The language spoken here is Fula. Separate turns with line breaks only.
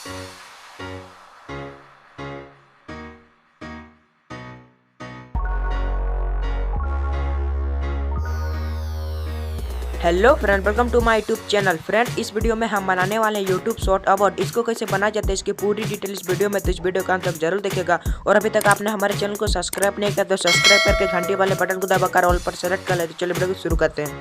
Hello friend, welcome to my YouTube channel. Friend, इस video में हम बनाने वाले हैं यूट्यूब शॉर्ट अवार्ड। इसको कैसे बनाया जाता है इसकी पूरी डिटेल इस वीडियो में, तो इस वीडियो का अंत तक जरूर देखिएगा। और अभी तक आपने हमारे चैनल को सब्सक्राइब नहीं किया तो सब्सक्राइब करके घंटी वाले बटन को दबाकर ऑल पर सेलेक्ट कर ले। तो चलिए वीडियो को शुरू करते हैं।